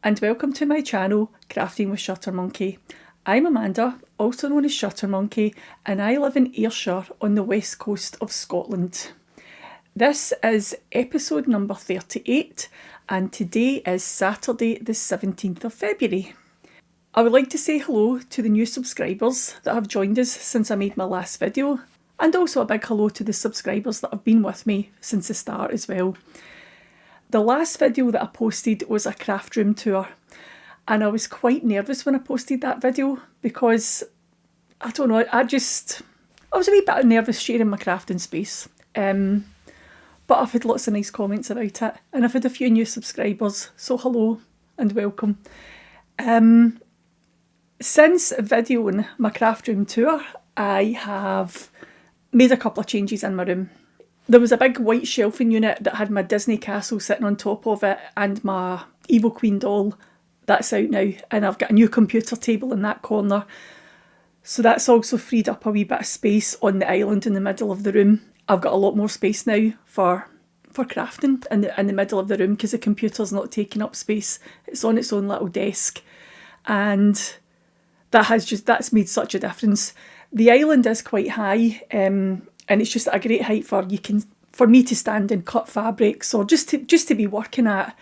and welcome to my channel, Crafting with Shuttermonkey. I'm Amanda, also known as Shuttermonkey, and I live in Ayrshire on the west coast of Scotland. This is episode number 38, and today is Saturday the 17th of February. I would like to say hello to the new subscribers that have joined us since I made my last video, and also a big hello to the subscribers that have been with me since the start as well. The last video that I posted was a craft room tour, and I was quite nervous when I posted that video because, I don't know, I was a wee bit nervous sharing my crafting space. But I've had lots of nice comments about it, and I've had a few new subscribers, so hello and welcome. Since videoing my craft room tour, I have made a couple of changes in my room. There was a big white shelving unit that had my Disney castle sitting on top of it and my Evil Queen doll. That's out now, and I've got a new computer table in that corner. So that's also freed up a wee bit of space on the island in the middle of the room. I've got a lot more space now for crafting in the middle of the room because the computer's not taking up space. It's on its own little desk, and that's made such a difference. The island is quite high, and it's just at a great height for me to stand and cut fabrics or just to be working at.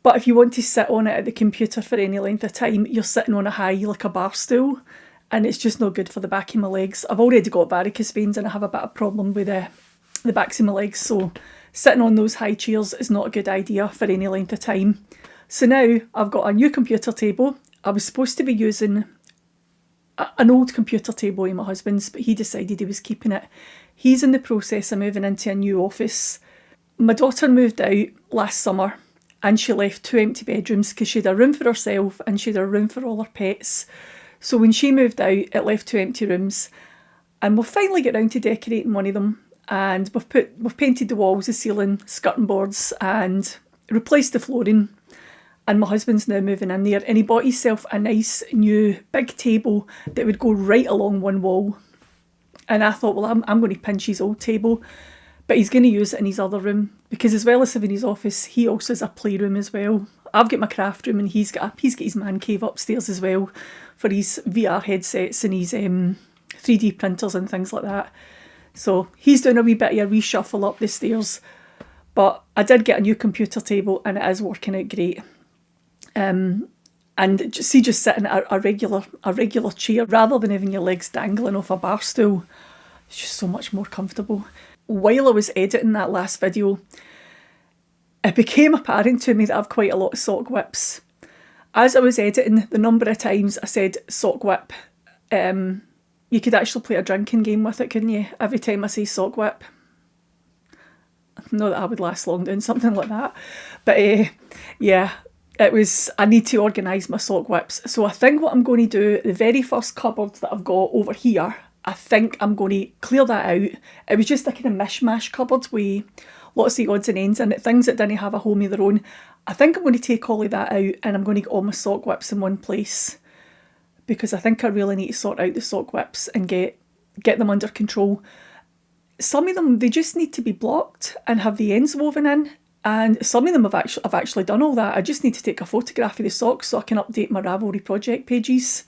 But if you want to sit on it at the computer for any length of time, you're sitting on a high, like a bar stool, and it's just not good for the back of my legs. I've already got varicose veins and I have a bit of problem with the backs of my legs, so sitting on those high chairs is not a good idea for any length of time. So now I've got a new computer table. I was supposed to be using an old computer table in my husband's, but he decided he was keeping it. He's in the process of moving into a new office. My daughter moved out last summer and she left 2 empty bedrooms because she had a room for herself and she had a room for all her pets. So when she moved out, it left 2 empty rooms, and we'll finally get round to decorating one of them. And we've painted the walls, the ceiling, skirting boards, and replaced the flooring. And my husband's now moving in there, and he bought himself a nice new big table that would go right along one wall. And I thought, well, I'm going to pinch his old table, but he's going to use it in his other room because, as well as having his office, he also has a playroom as well. I've got my craft room, and he's got his man cave upstairs as well for his VR headsets and his 3D printers and things like that. So he's doing a wee bit of a reshuffle up the stairs. But I did get a new computer table, and it is working out great. And just sitting at a regular chair rather than having your legs dangling off a bar stool, it's just so much more comfortable. While I was editing that last video, it became apparent to me that I've quite a lot of sock whips. As I was editing, the number of times I said sock whip, you could actually play a drinking game with it, couldn't you? Every time I say sock whip. Not that I would last long doing something like that. But yeah, I need to organise my sock whips. So I think what I'm going to do, the very first cupboard that I've got over here, I think I'm going to clear that out. It was just a kind of mishmash cupboard with lots of odds and ends in it, things that didn't have a home of their own. I think I'm going to take all of that out, and I'm going to get all my sock whips in one place because I think I really need to sort out the sock whips and get them under control. Some of them, they just need to be blocked and have the ends woven in. And some of them I've actually done all that. I just need to take a photograph of the socks so I can update my Ravelry project pages.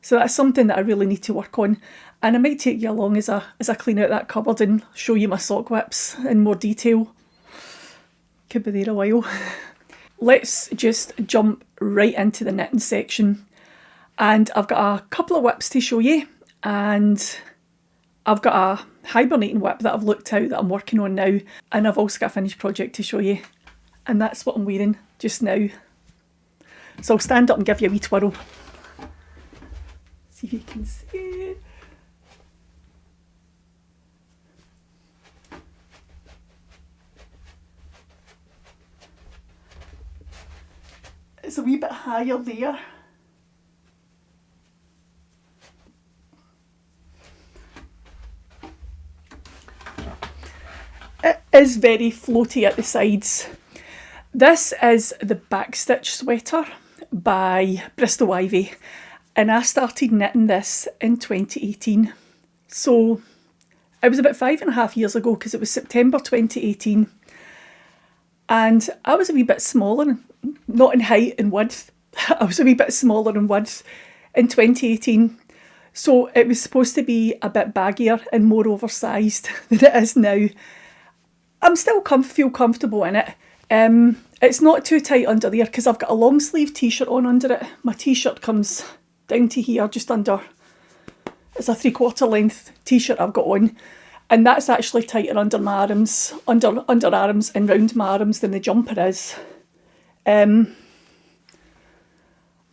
So that's something that I really need to work on. And I might take you along as I clean out that cupboard and show you my sock whips in more detail. Could be there a while. Let's just jump right into the knitting section. And I've got a couple of whips to show you. And I've got a hibernating whip that I've looked out that I'm working on now, and I've also got a finished project to show you, and that's what I'm wearing just now. So I'll stand up and give you a wee twirl. See if you can see. It's a wee bit higher there. It is very floaty at the sides. This is the Backstitch sweater by Bristol Ivy, and I started knitting this in 2018. So it was about 5.5 years ago because it was September 2018. And I was a wee bit smaller not in height and width. I was a wee bit smaller in width in 2018. So it was supposed to be a bit baggier and more oversized than it is now. I'm still feel comfortable in it. It's not too tight under there because I've got a long sleeve t-shirt on under it. My t-shirt comes down to here, just under. It's a 3/4 length t-shirt I've got on. And that's actually tighter under my arms, under arms and round my arms than the jumper is. I'm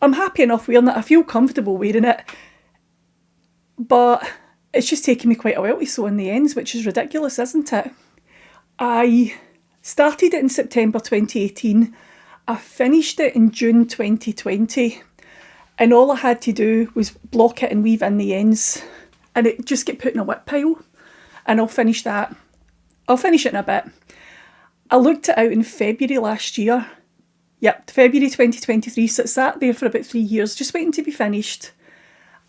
happy enough wearing it. I feel comfortable wearing it. But it's just taken me quite a while to sew in the ends, which is ridiculous, isn't it? I started it in September 2018. I finished it in June 2020. And all I had to do was block it and weave in the ends. And it just get put in a whip pile. And I'll finish that. I'll finish it in a bit. I looked it out in February last year. Yep, February 2023. So it sat there for about 3 years, just waiting to be finished.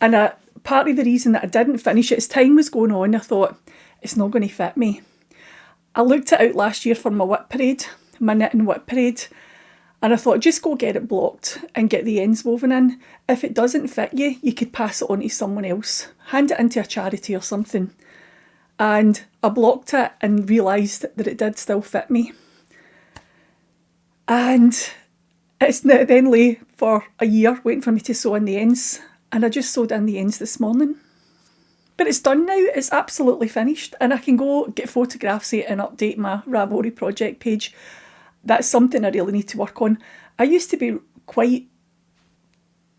And part of the reason that I didn't finish it, as time was going on, I thought, it's not going to fit me. I looked it out last year for my whip parade, my knitting whip parade. And I thought, just go get it blocked and get the ends woven in. If it doesn't fit you, you could pass it on to someone else. Hand it into a charity or something. And I blocked it and realised that it did still fit me. And it's now then lay for a year waiting for me to sew in the ends. And I just sewed in the ends this morning. But it's done now, it's absolutely finished. And I can go get photographs of it and update my Ravelry project page. That's something I really need to work on. I used to be quite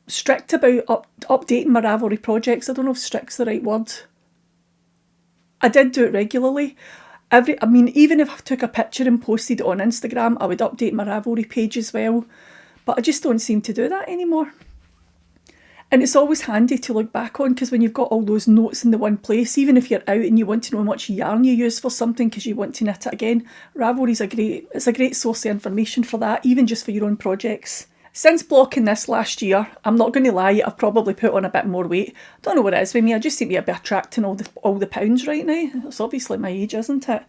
strict about updating my Ravelry projects. I don't know if strict's the right word. I did do it regularly. Even if I took a picture and posted it on Instagram, I would update my Ravelry page as well. But I just don't seem to do that anymore. And it's always handy to look back on, because when you've got all those notes in the one place, even if you're out and you want to know how much yarn you use for something because you want to knit it again, Ravelry's a great source of information for that, even just for your own projects. Since blocking this last year, I'm not going to lie, I've probably put on a bit more weight. I don't know what it is with me, I just seem to be a bit attracting all the pounds right now. It's obviously my age, isn't it?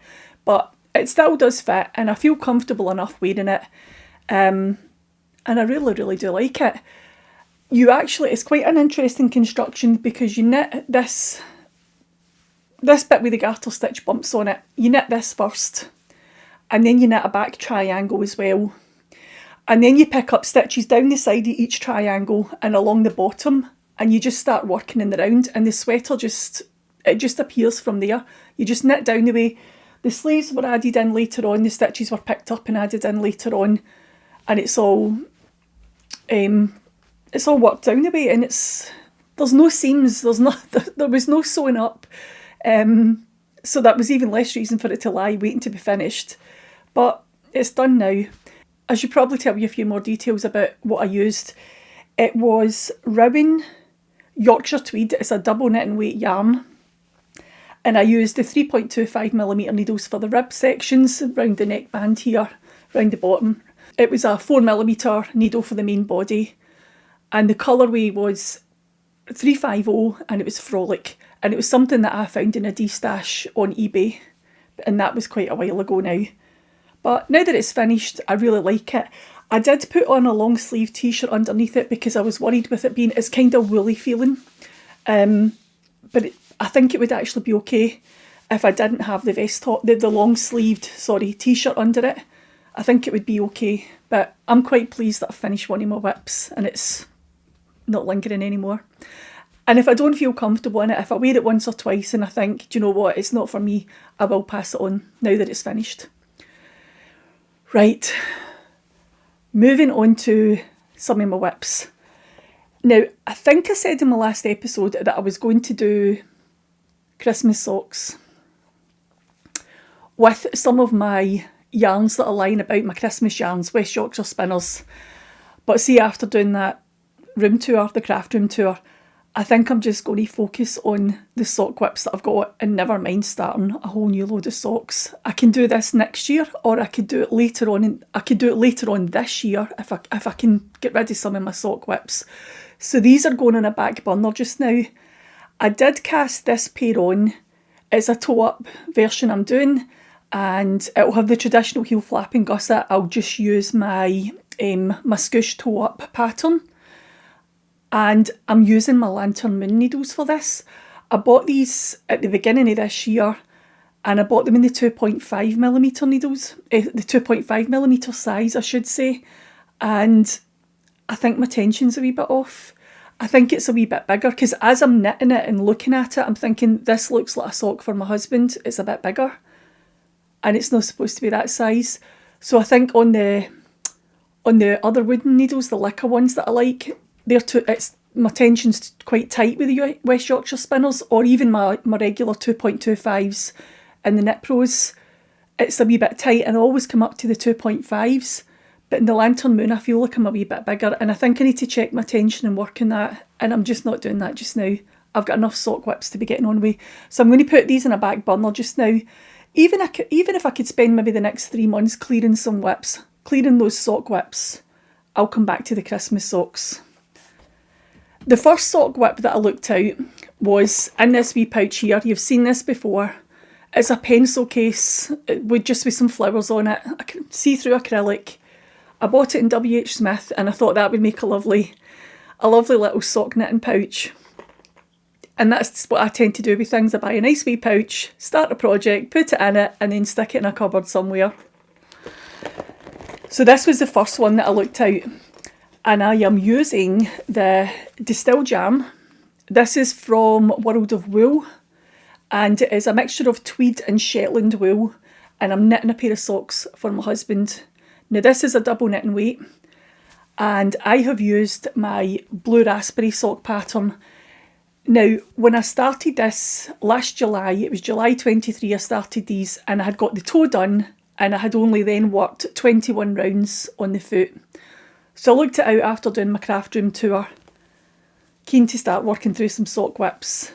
But it still does fit, and I feel comfortable enough wearing it. And I really, really do like it. It's quite an interesting construction, because you knit this bit with the garter stitch bumps on it. You knit this first, and then you knit a back triangle as well. And then you pick up stitches down the side of each triangle and along the bottom, and you just start working in the round, and the sweater just appears from there. You just knit down the way. The sleeves were added in later on, the stitches were picked up and added in later on, and it's all worked down the way, and there's no seams, there was no sewing up, so that was even less reason for it to lie waiting to be finished. But it's done now. I should probably tell you a few more details about what I used. It was Rowan Yorkshire Tweed. It's a double knit and weight yarn, and I used the 3.25mm needles for the rib sections around the neckband here, around the bottom. It was a 4mm needle for the main body, and the colourway was 350, and it was Frolic, and it was something that I found in a D-stash on eBay, and that was quite a while ago now. But now that it's finished, I really like it. I did put on a long sleeve t-shirt underneath it because I was worried with it being, it's kind of woolly feeling. But I think it would actually be okay if I didn't have the vest top, the long sleeved, t-shirt under it. I think it would be okay. But I'm quite pleased that I've finished one of my whips and it's not lingering anymore. And if I don't feel comfortable in it, if I wear it once or twice and I think, do you know what, it's not for me, I will pass it on now that it's finished. Right, moving on to some of my whips. Now, I think I said in my last episode that I was going to do Christmas socks with some of my yarns that are lying about, my Christmas yarns, West Yorkshire Spinners. But see, after doing that room tour, the craft room tour, I think I'm just going to focus on the sock whips that I've got and never mind starting a whole new load of socks. I can do this next year, or I could do it later on. I could do it later on this year if I can get rid of some of my sock whips. So these are going on a back burner just now. I did cast this pair on. It's a toe-up version I'm doing, and it'll have the traditional heel flap and gusset. I'll just use my my Scoosh Toe Up pattern, and I'm using my Lantern Moon needles for this. I bought these at the beginning of this year, and I bought them in the 2.5mm needles, the 2.5mm size I should say, and I think my tension's a wee bit off. I think it's a wee bit bigger, because as I'm knitting it and looking at it, I'm thinking this looks like a sock for my husband. It's a bit bigger, and it's not supposed to be that size. So I think on the other wooden needles, the Licker ones that I like, my tension's quite tight with the West Yorkshire spinners, or even my regular 2.25s and the Knit Pros. It's a wee bit tight, and I always come up to the 2.5s. But in the Lantern Moon, I feel like I'm a wee bit bigger, and I think I need to check my tension and work on that, and I'm just not doing that just now. I've got enough sock whips to be getting on with. So I'm going to put these in a back burner just now. Even if I could spend maybe the next 3 months clearing some whips, clearing those sock whips, I'll come back to the Christmas socks. The first sock whip that I looked out was in this wee pouch here. You've seen this before. It's a pencil case with some flowers on it. I can see through acrylic. I bought it in WH Smith, and I thought that would make a lovely little sock knitting pouch. And that's what I tend to do with things. I buy a nice wee pouch, start a project, put it in it, and then stick it in a cupboard somewhere. So this was the first one that I looked out. And I am using the Distill Jam. This is from World of Wool, and it is a mixture of tweed and Shetland wool, and I'm knitting a pair of socks for my husband. Now this is a double knitting weight, and I have used my Blue Raspberry sock pattern. Now when I started this last July, it was July 23 I started these, and I had got the toe done, and I had only then worked 21 rounds on the foot. So I looked it out after doing my craft room tour, keen to start working through some sock whips,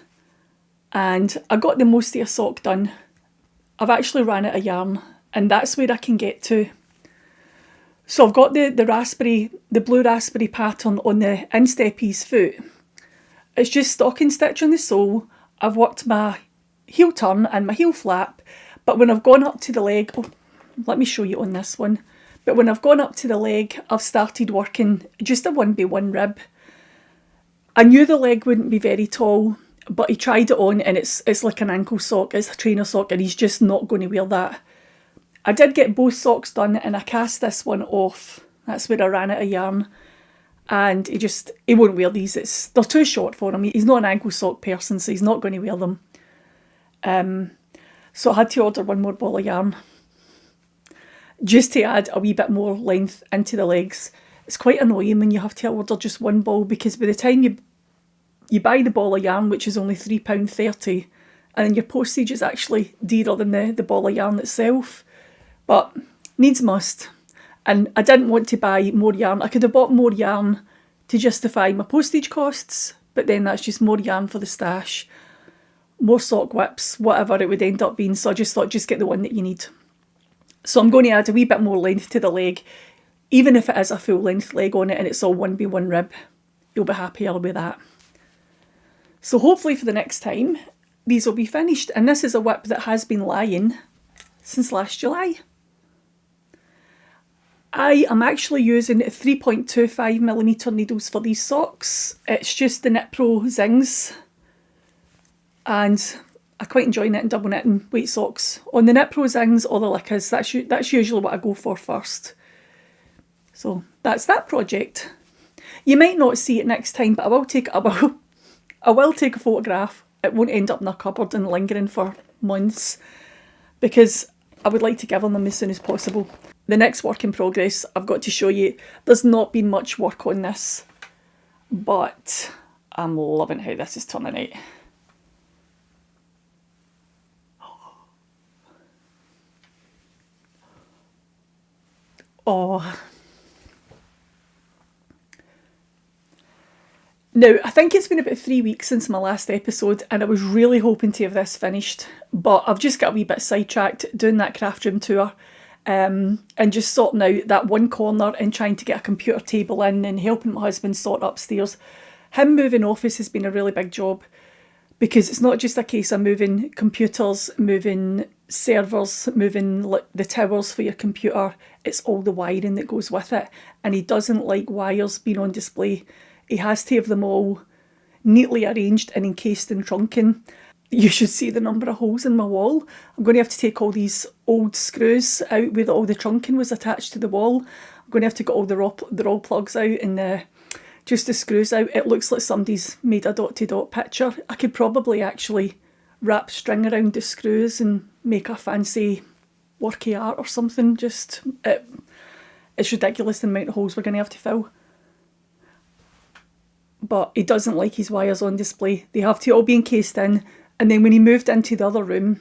and I got the most of a sock done. I've actually ran out of yarn, and that's where I can get to. So I've got the Blue Raspberry pattern on the insteppies foot. It's just stocking stitch on the sole. I've worked my heel turn and my heel flap, but when I've gone up to the leg, let me show you on this one. But when I've gone up to the leg, I've started working just a 1x1 rib. I knew the leg wouldn't be very tall, but he tried it on, and it's like an ankle sock, it's a trainer sock, and he's just not going to wear that. I did get both socks done, and I cast this one off. That's where I ran out of yarn. And he won't wear these. They're too short for him. He's not an ankle sock person, so he's not going to wear them. So I had to order one more ball of yarn, just to add a wee bit more length into the legs. It's quite annoying when you have to order just one ball, because by the time you buy the ball of yarn, which is only £3.30, and then your postage is actually dearer than the ball of yarn itself. But needs must. And I didn't want to buy more yarn. I could have bought more yarn to justify my postage costs, but then that's just more yarn for the stash, more sock whips, whatever it would end up being. So I just thought, just get the one that you need. So I'm going to add a wee bit more length to the leg, even if it is a full length leg on it and it's all 1x1 rib. You'll be happier with that. So hopefully for the next time, these will be finished. And this is a whip that has been lying since last July. I am actually using 3.25mm needles for these socks. It's just the Knit Pro Zings, and I quite enjoy knitting double knitting weight socks on the Knit Pro Zings or the Lickers. That's usually what I go for first. So that's that project. You might not see it next time, but I will take a photograph. It won't end up in a cupboard and lingering for months, because I would like to give them as soon as possible. The next work in progress, I've got to show you. There's not been much work on this, but I'm loving how this is turning out. Oh. Now, I think it's been about 3 weeks since my last episode, and I was really hoping to have this finished, but I've just got a wee bit sidetracked doing that craft room tour, and just sorting out that one corner and trying to get a computer table in and helping my husband sort upstairs. Him moving office has been a really big job, because it's not just a case of moving computers, moving servers, moving the towers for your computer. It's all the wiring that goes with it, and he doesn't like wires being on display. He has to have them all neatly arranged and encased in trunking. You should see the number of holes in my wall. I'm going to have to take all these old screws out where all the trunking was attached to the wall. I'm going to have to get all the roll plugs out and just the screws out. It looks like somebody's made a dot-to-dot picture. I could probably actually wrap string around the screws and make a fancy worky art or something. It's ridiculous the amount of holes we're going to have to fill. But he doesn't like his wires on display. They have to all be encased in. And then when he moved into the other room,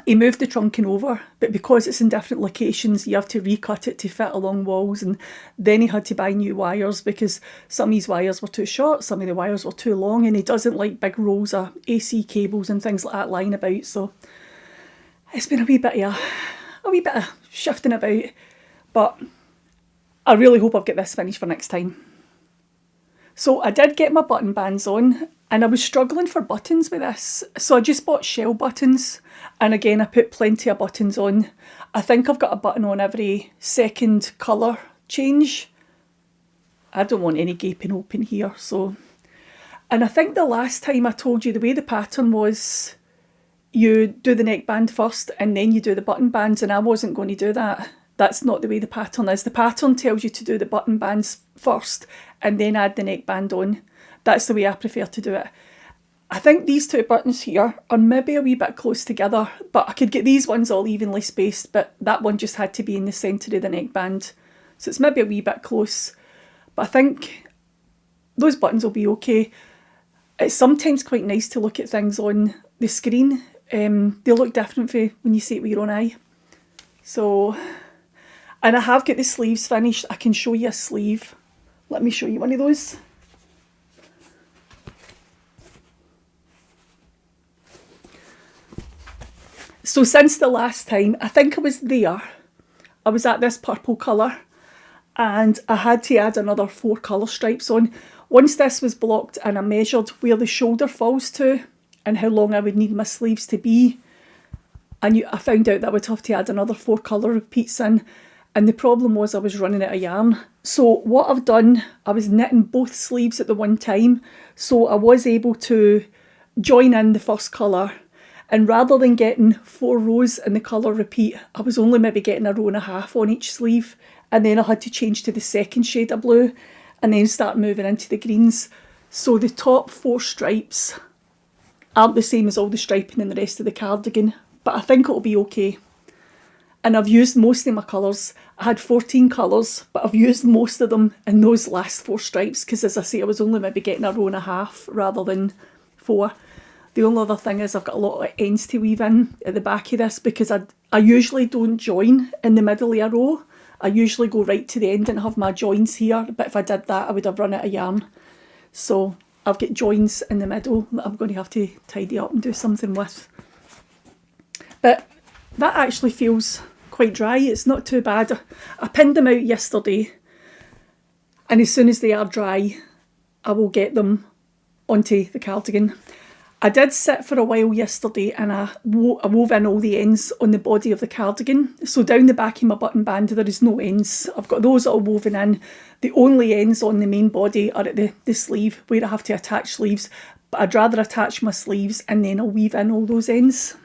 he moved the trunking over, but because it's in different locations, you have to recut it to fit along walls. And then he had to buy new wires because some of his wires were too short, some of the wires were too long, and he doesn't like big rolls of AC cables and things like that lying about. So it's been a wee bit of shifting about, but I really hope I've got this finished for next time. So I did get my button bands on, and I was struggling for buttons with this. So I just bought shell buttons, and again I put plenty of buttons on. I think I've got a button on every second colour change. I don't want any gaping open here. And I think the last time I told you the way the pattern was, you do the neckband first and then you do the button bands, and I wasn't going to do that. That's not the way the pattern is. The pattern tells you to do the button bands first and then add the neckband on. That's the way I prefer to do it. I think these two buttons here are maybe a wee bit close together, but I could get these ones all evenly spaced, but that one just had to be in the centre of the neckband. So it's maybe a wee bit close, but I think those buttons will be okay. It's sometimes quite nice to look at things on the screen. They look different when you see it with your own eye. So, and I have got the sleeves finished. I can show you a sleeve. Let me show you one of those. So since the last time, I think I was there, I was at this purple colour and I had to add another 4 colour stripes on. Once this was blocked and I measured where the shoulder falls to and how long I would need my sleeves to be, I found out that I would have to add another 4 colour repeats in, and the problem was I was running out of yarn. So what I've done, I was knitting both sleeves at the one time, so I was able to join in the first colour, and rather than getting 4 rows in the colour repeat, I was only maybe getting a row and a half on each sleeve, and then I had to change to the second shade of blue and then start moving into the greens. So the top 4 stripes aren't the same as all the striping in the rest of the cardigan, but I think it'll be okay. And I've used most of my colours. I had 14 colours, but I've used most of them in those last 4 stripes because, as I say, I was only maybe getting a row and a half rather than 4. The only other thing is I've got a lot of ends to weave in at the back of this because I usually don't join in the middle of a row. I usually go right to the end and have my joins here, but if I did that I would have run out of yarn. So I've got joins in the middle that I'm going to have to tidy up and do something with. But that actually feels quite dry. It's not too bad. I pinned them out yesterday, and as soon as they are dry I will get them onto the cardigan. I did sit for a while yesterday and I wove in all the ends on the body of the cardigan. So down the back of my button band there is no ends. I've got those all woven in. The only ends on the main body are at the sleeve where I have to attach sleeves. But I'd rather attach my sleeves and then I'll weave in all those ends.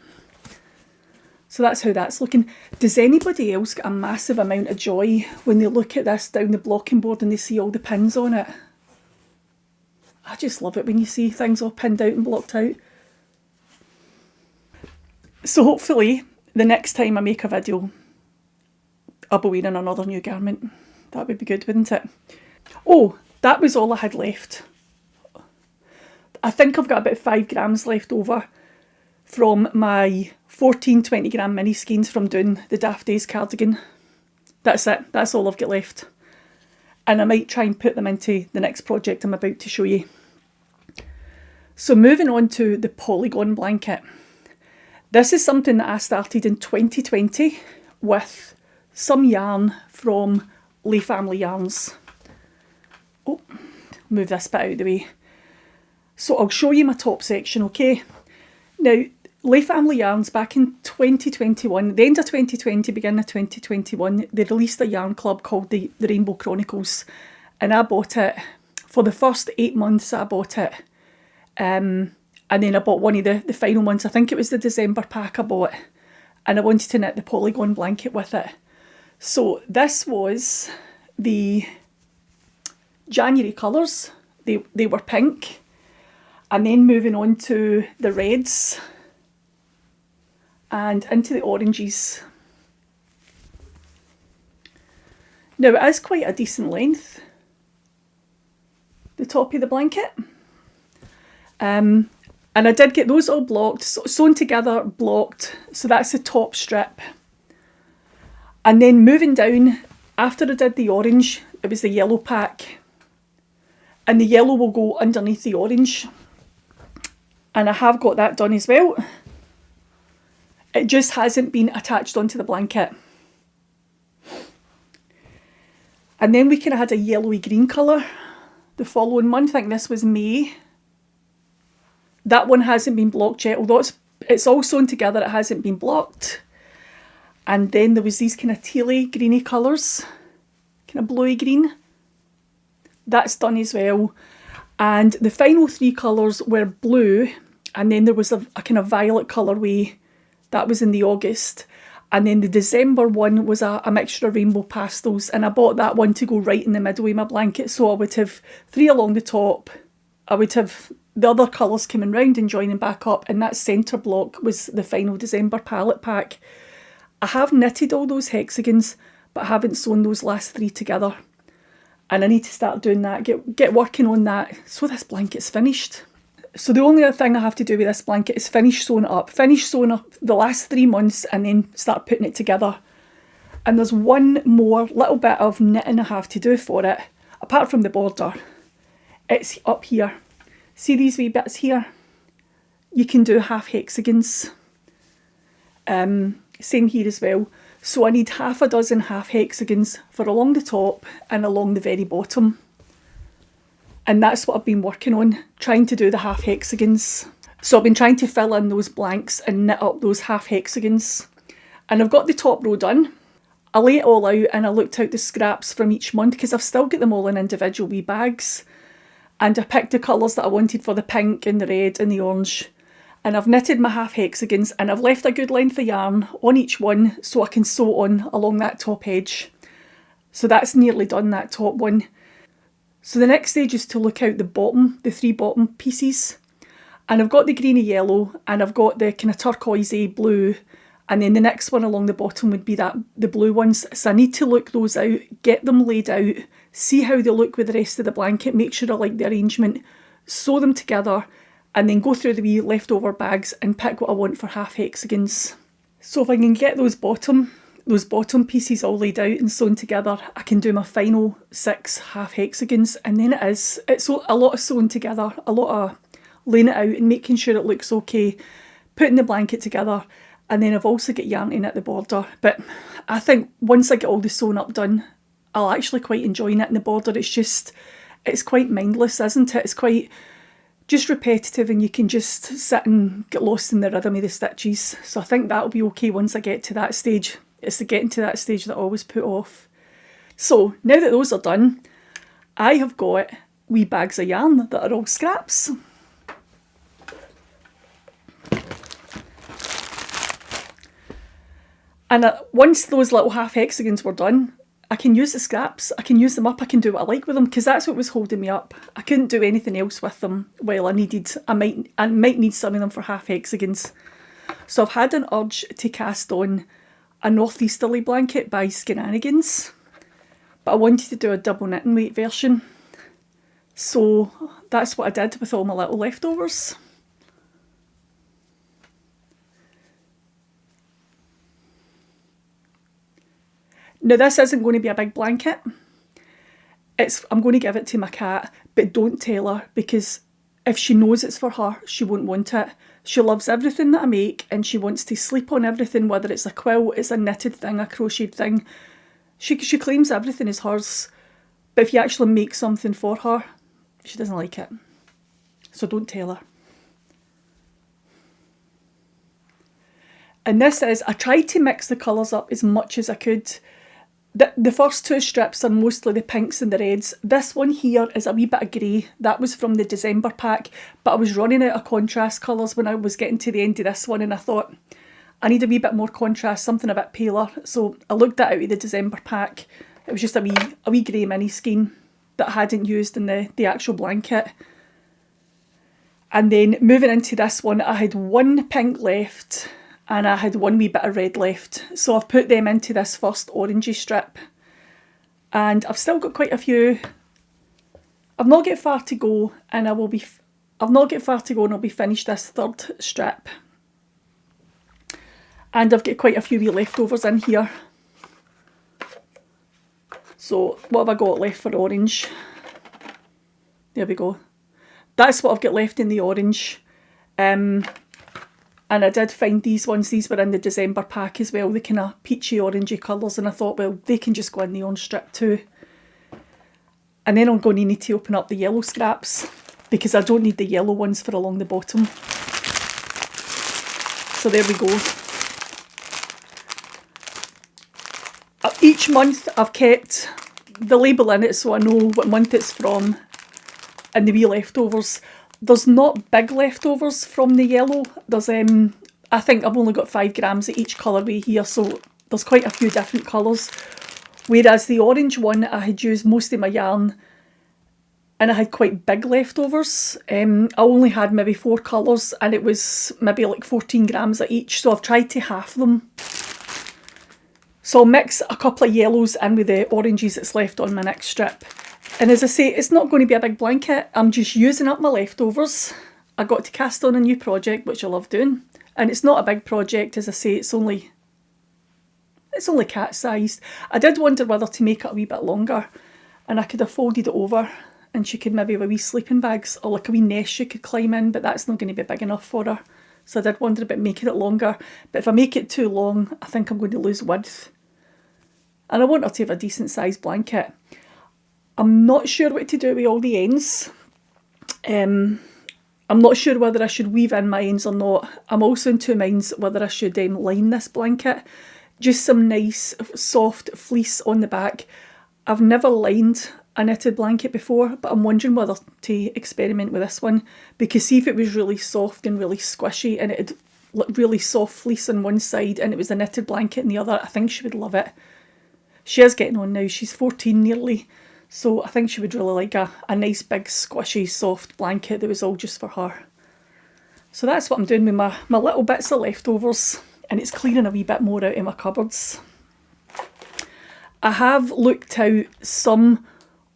So that's how that's looking. Does anybody else get a massive amount of joy when they look at this down the blocking board and they see all the pins on it? I just love it when you see things all pinned out and blocked out. So hopefully the next time I make a video I'll be wearing another new garment. That would be good, wouldn't it? Oh, that was all I had left. I think I've got about 5 grams left over from my 14 20 gram mini skeins from doing the Daft Days cardigan. That's it. That's all I've got left. And I might try and put them into the next project I'm about to show you. So moving on to the polygon blanket. This is something that I started in 2020 with some yarn from Lay Family Yarns. Oh, move this bit out of the way. So I'll show you my top section, okay? Now, Lay Family Yarns back in 2021, the end of 2020, beginning of 2021, they released a yarn club called the Rainbow Chronicles, and I bought it. For the first 8 months I bought it, and then I bought one of the final months. I think it was the December pack I bought, and I wanted to knit the polygon blanket with it. So this was the January colours. They were pink, and then moving on to the reds and into the oranges. Now it is quite a decent length, the top of the blanket. And I did get those all blocked, sewn together, blocked. So that's the top strip. And then moving down, after I did the orange, it was the yellow pack. And the yellow will go underneath the orange. And I have got that done as well. It just hasn't been attached onto the blanket. And then we kind of had a yellowy green colour the following month. I think this was May. That one hasn't been blocked yet, although it's all sewn together, it hasn't been blocked. And then there was these kind of tealy greeny colours, kind of bluey green. That's done as well. And the final three colours were blue, and then there was a kind of violet colourway. That was in the August. And then the December one was a mixture of rainbow pastels, and I bought that one to go right in the middle of my blanket. So I would have 3 along the top. I would have the other colours coming round and joining back up, and that centre block was the final December palette pack. I have knitted all those hexagons, but I haven't sewn those last 3 together. And I need to start doing that, get working on that, so this blanket's finished. So the only other thing I have to do with this blanket is finish sewing up the last 3 months and then start putting it together. And there's one more little bit of knitting I have to do for it, apart from the border. It's up here. See these wee bits here? You can do half hexagons. Same here as well. So I need half a dozen half hexagons for along the top and along the very bottom. And that's what I've been working on, trying to do the half hexagons. So I've been trying to fill in those blanks and knit up those half hexagons. And I've got the top row done. I lay it all out and I looked out the scraps from each month because I've still got them all in individual wee bags. And I picked the colours that I wanted for the pink and the red and the orange. And I've knitted my half hexagons and I've left a good length of yarn on each one so I can sew on along that top edge. So that's nearly done, that top one. So the next stage is to look out the bottom, the 3 bottom pieces. And I've got the greeny yellow and I've got the kind of turquoisey blue. And then the next one along the bottom would be the blue ones. So I need to look those out, get them laid out, see how they look with the rest of the blanket, make sure I like the arrangement, sew them together, and then go through the wee leftover bags and pick what I want for half hexagons. So if I can get those bottom pieces all laid out and sewn together, I can do my final 6 half hexagons. And then it's a lot of sewing together, a lot of laying it out and making sure it looks okay, putting the blanket together. And then I've also got yarn in at the border. But I think once I get all the sewing up done, I'll actually quite enjoy knitting the border. It's quite mindless, isn't it? It's quite just repetitive and you can just sit and get lost in the rhythm of the stitches. So I think that'll be okay once I get to that stage. It's the getting to that stage that I always put off. So now that those are done, I have got wee bags of yarn that are all scraps. And once those little half hexagons were done, I can use the scraps, I can use them up, I can do what I like with them, because that's what was holding me up. I couldn't do anything else with them. Well, I might need some of them for half hexagons. So I've had an urge to cast on a northeasterly blanket by Skenanigans, but I wanted to do a double knitting weight version. So that's what I did with all my little leftovers. Now this isn't going to be a big blanket. I'm going to give it to my cat, but don't tell her, because if she knows it's for her, she won't want it. She loves everything that I make and she wants to sleep on everything, whether it's a quilt, it's a knitted thing, a crocheted thing. She claims everything is hers, but if you actually make something for her, she doesn't like it. so don't tell her. And this is, I tried to mix the colours up as much as I could. The first two strips are mostly the pinks and the reds. This one here is a wee bit of grey. That was from the December pack, but I was running out of contrast colours when I was getting to the end of this one, and I thought, I need a wee bit more contrast, something a bit paler. So I looked that out of the December pack. It was just a wee grey mini skein that I hadn't used in the actual blanket. And then moving into this one, I had one pink left, and I had one wee bit of red left. So I've put them into this first orangey strip. And I've still got quite a few. I've not got far to go, and I'll be finished this third strip. And I've got quite a few wee leftovers in here. So what have I got left for orange? There we go. That's what I've got left in the orange. And I did find these ones. These were in the December pack as well. The kind of peachy orangey colours. And I thought, well, they can just go in the orange strip too. And then I'm going to need to open up the yellow scraps, because I don't need the yellow ones for along the bottom. So there we go. Each month I've kept the label in it so I know what month it's from, and the wee leftovers. There's not big leftovers from the yellow. There's I think I've only got 5 grams of each colourway here, so there's quite a few different colours. Whereas the orange one, I had used most of my yarn and I had quite big leftovers. I only had maybe 4 colours and it was maybe like 14 grams of each, so I've tried to half them. So I'll mix a couple of yellows in with the oranges that's left on my next strip. And as I say, it's not going to be a big blanket. I'm just using up my leftovers. I got to cast on a new project, which I love doing. And it's not a big project, as I say, it's only cat-sized. I did wonder whether to make it a wee bit longer, and I could have folded it over and she could maybe have a wee sleeping bags or like a wee nest she could climb in, but that's not going to be big enough for her. So I did wonder about making it longer. But if I make it too long, I think I'm going to lose width. And I want her to have a decent sized blanket. I'm not sure what to do with all the ends. I'm not sure whether I should weave in my ends or not. I'm also in two minds whether I should line this blanket. Just some nice soft fleece on the back. I've never lined a knitted blanket before, but I'm wondering whether to experiment with this one, because see if it was really soft and really squishy and it had really soft fleece on one side and it was a knitted blanket on the other, I think she would love it. She is getting on now, she's 14 nearly, so I think she would really like a nice big squishy soft blanket that was all just for her. So that's what I'm doing with my little bits of leftovers, and it's clearing a wee bit more out of my cupboards. I have looked out some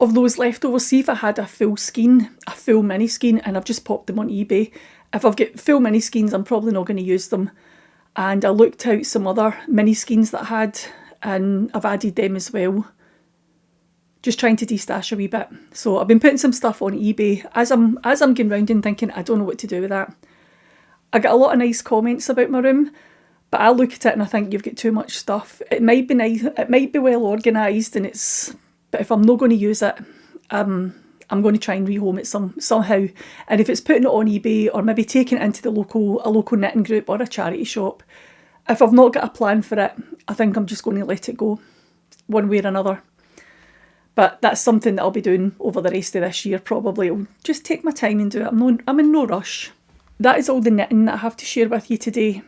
of those leftovers, see if I had a full skein, a full mini skein, and I've just popped them on eBay. If I've got full mini skeins, I'm probably not going to use them. And I looked out some other mini skeins that I had, and I've added them as well. Just trying to de-stash a wee bit. So I've been putting some stuff on eBay as I'm going round and thinking, I don't know what to do with that. I get a lot of nice comments about my room, but I look at it and I think you've got too much stuff. It might be nice, it might be well organised, but if I'm not going to use it, I'm going to try and rehome it somehow. And if it's putting it on eBay or maybe taking it into a local knitting group or a charity shop, if I've not got a plan for it, I think I'm just going to let it go one way or another. But that's something that I'll be doing over the rest of this year probably. I'll just take my time and do it. I'm in no rush. That is all the knitting that I have to share with you today.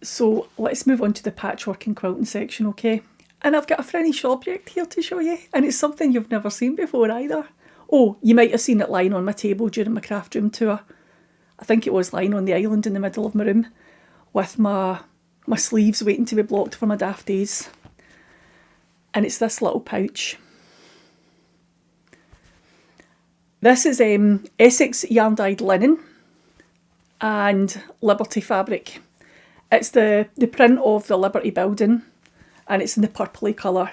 So let's move on to the patchwork and quilting section, okay? And I've got a finished object here to show you, and it's something you've never seen before either. Oh, you might have seen it lying on my table during my craft room tour. I think it was lying on the island in the middle of my room with my sleeves waiting to be blocked for my daft days. And it's this little pouch. This is Essex yarn dyed linen and Liberty fabric. It's the print of the Liberty building, and it's in the purpley colour.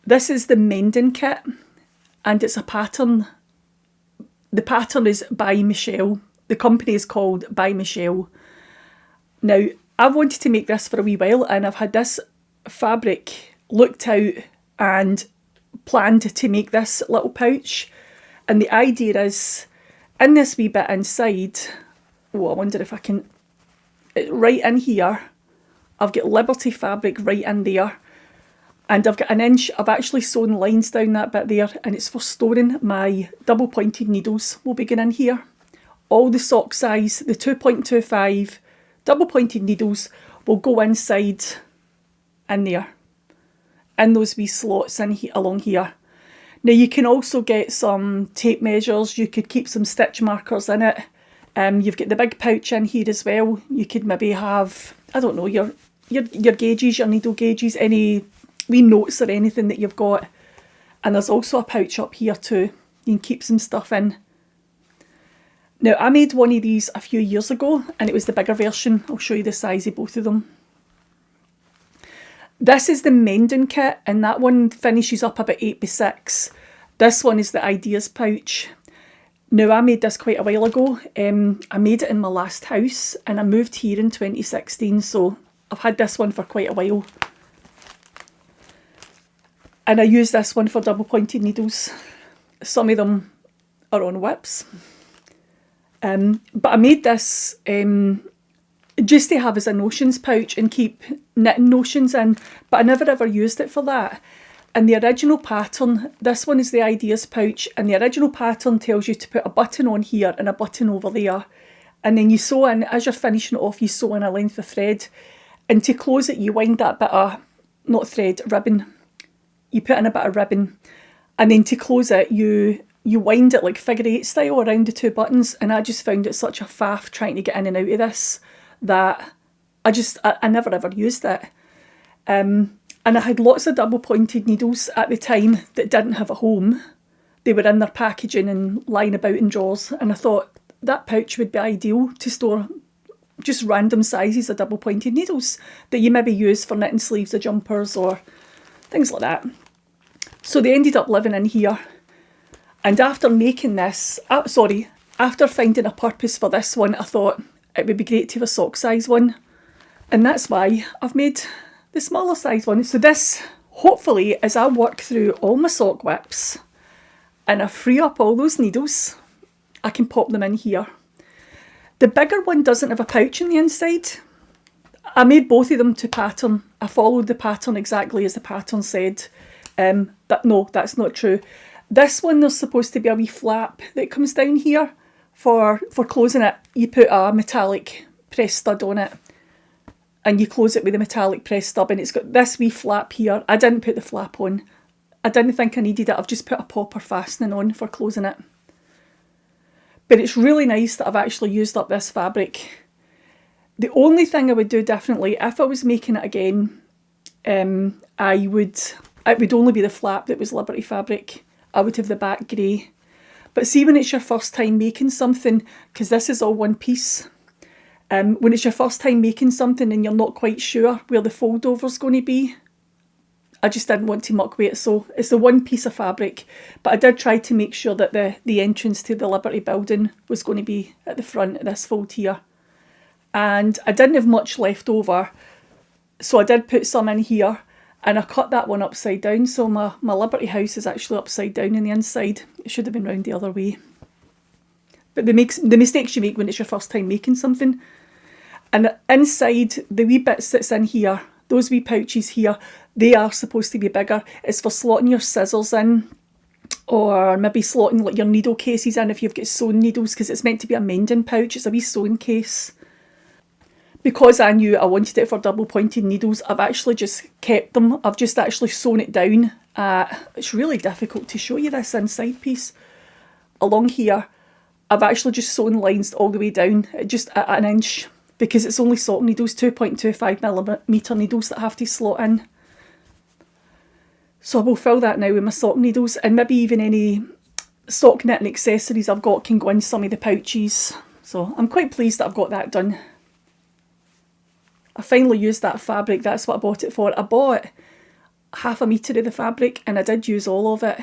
This is the Mending Kit, and it's a pattern. The pattern is by Michelle. The company is called By Michelle. Now, I've wanted to make this for a wee while, and I've had this fabric looked out and planned to make this little pouch. And the idea is in this wee bit inside, oh, I wonder if I can, right in here, I've got Liberty fabric right in there. And I've got an inch, I've actually sewn lines down that bit there, and it's for storing my double pointed needles will be going in here. All the sock size, the 2.25 double pointed needles will go inside in there, in those wee slots in here, along here. Now you can also get some tape measures, you could keep some stitch markers in it. You've got the big pouch in here as well. You could maybe have, I don't know, your gauges, your needle gauges, any wee notes or anything that you've got. And there's also a pouch up here too. You can keep some stuff in. Now I made one of these a few years ago and it was the bigger version. I'll show you the size of both of them. This is the Mending Kit and that one finishes up about 8x6. This one is the Ideas pouch. Now I made this quite a while ago. I made it in my last house and I moved here in 2016, so I've had this one for quite a while. And I use this one for double pointed needles. Some of them are on whips. But I made this just to have as a notions pouch and keep knitting notions in, but I never ever used it for that. And the original pattern, this one is the Ideas pouch, and the original pattern tells you to put a button on here and a button over there. And then you sew in, as you're finishing it off, you sew in a length of thread. And to close it, you wind that bit of, not thread, ribbon. You put in a bit of ribbon. And then to close it, you wind it like figure eight style around the two buttons. And I just found it such a faff trying to get in and out of this that I never ever used it. And I had lots of double pointed needles at the time that didn't have a home. They were in their packaging and lying about in drawers. And I thought that pouch would be ideal to store just random sizes of double pointed needles that you maybe use for knitting sleeves of jumpers or things like that. So they ended up living in here. And after making this, after finding a purpose for this one, I thought it would be great to have a sock size one. And that's why I've made the smaller size one. So this, hopefully, as I work through all my sock whips and I free up all those needles, I can pop them in here. The bigger one doesn't have a pouch in the inside. I made both of them to pattern. I followed the pattern exactly as the pattern said. No, that's not true. This one, there's supposed to be a wee flap that comes down here for closing it. You put a metallic press stud on it and you close it with a metallic press stud, and it's got this wee flap here. I didn't put the flap on. I didn't think I needed it. I've just put a popper fastening on for closing it. But it's really nice that I've actually used up this fabric. The only thing I would do differently, if I was making it again, it would only be the flap that was Liberty fabric. I would have the back grey. But see, when it's your first time making something, because this is all one piece, when it's your first time making something and you're not quite sure where the fold over's going to be, I just didn't want to muck with it. So it's the one piece of fabric, but I did try to make sure that the entrance to the Liberty building was going to be at the front of this fold here. And I didn't have much left over, so I did put some in here. And I cut that one upside down, so my Liberty house is actually upside down on the inside. It should have been round the other way. But the mistakes you make when it's your first time making something. And inside, the wee bits that's in here, those wee pouches here, they are supposed to be bigger. It's for slotting your scissors in, or maybe slotting like your needle cases in if you've got sewing needles, because it's meant to be a mending pouch. It's a wee sewing case. Because I knew I wanted it for double pointed needles, I've actually just kept them. I've just actually sewn it down. It's really difficult to show you this inside piece. Along here, I've actually just sewn lines all the way down, just at an inch, because it's only sock needles, 2.25mm needles that have to slot in. So I will fill that now with my sock needles, and maybe even any sock knitting accessories I've got can go in some of the pouches. So I'm quite pleased that I've got that done. I finally used that fabric, that's what I bought it for. I bought 1/2 metre of the fabric and I did use all of it.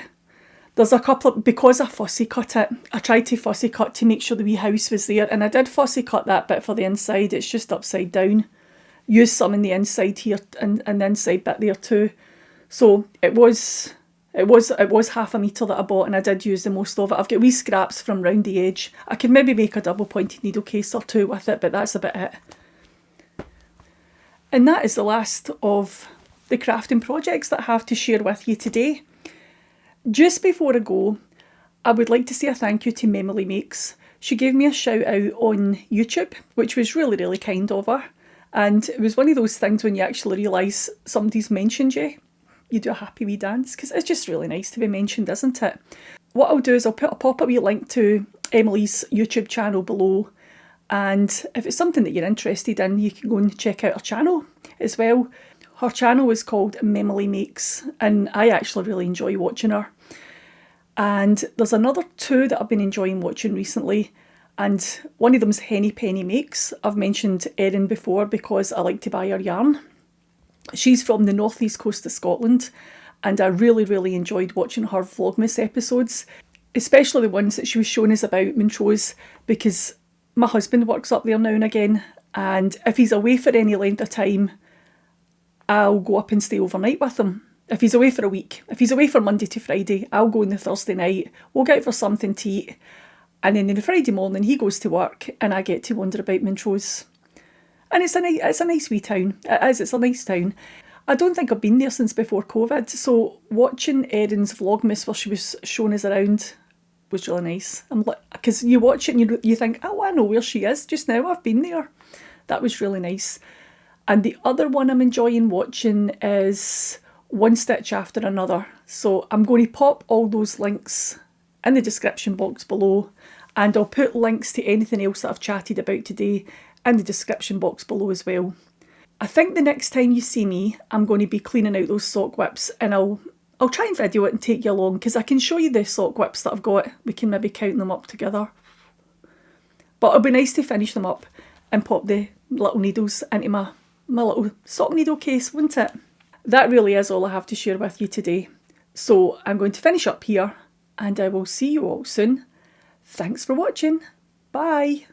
There's a couple of, because I fussy cut it, I tried to fussy cut to make sure the wee house was there, and I did fussy cut that bit for the inside. It's just upside down. Used some in the inside here and the inside bit there too. So it was It was half a metre that I bought, and I did use the most of it. I've got wee scraps from round the edge. I could maybe make a double pointed needle case or two with it, but that's about it. And that is the last of the crafting projects that I have to share with you today. Just before I go, I would like to say a thank you to Memily Makes. She gave me a shout out on YouTube, which was really, really kind of her. And it was one of those things when you actually realise somebody's mentioned you, you do a happy wee dance, because it's just really nice to be mentioned, isn't it? What I'll do is I'll pop a wee link to Emily's YouTube channel below, and if it's something that you're interested in, you can go and check out her channel as well. Her channel is called Memily Makes, and I actually really enjoy watching her. And there's another two that I've been enjoying watching recently, and one of them's Henny Makes. I've mentioned Erin before because I like to buy her yarn. She's from the northeast coast of Scotland, and I really, really enjoyed watching her Vlogmas episodes, especially the ones that she was showing us about Montrose, because my husband works up there now and again, and if he's away for any length of time, I'll go up and stay overnight with him. If he's away for a week, if he's away from Monday to Friday, I'll go on the Thursday night, we'll get out for something to eat, and then on the Friday morning he goes to work and I get to wander about Montrose. And it's a nice wee town. It is, it's a nice town. I don't think I've been there since before COVID, so watching Erin's Vlogmas where she was showing us around was really nice. I'm like, because you watch it and you think, oh, I know where she is just now, I've been there. That was really nice. And the other one I'm enjoying watching is One Stitch After Another. So I'm going to pop all those links in the description box below, and I'll put links to anything else that I've chatted about today in the description box below as well. I think the next time you see me, I'm going to be cleaning out those sock whips, and I'll try and video it and take you along, because I can show you the sock whips that I've got. We can maybe count them up together. But it'll be nice to finish them up and pop the little needles into my little sock needle case, wouldn't it? That really is all I have to share with you today. So I'm going to finish up here, and I will see you all soon. Thanks for watching. Bye.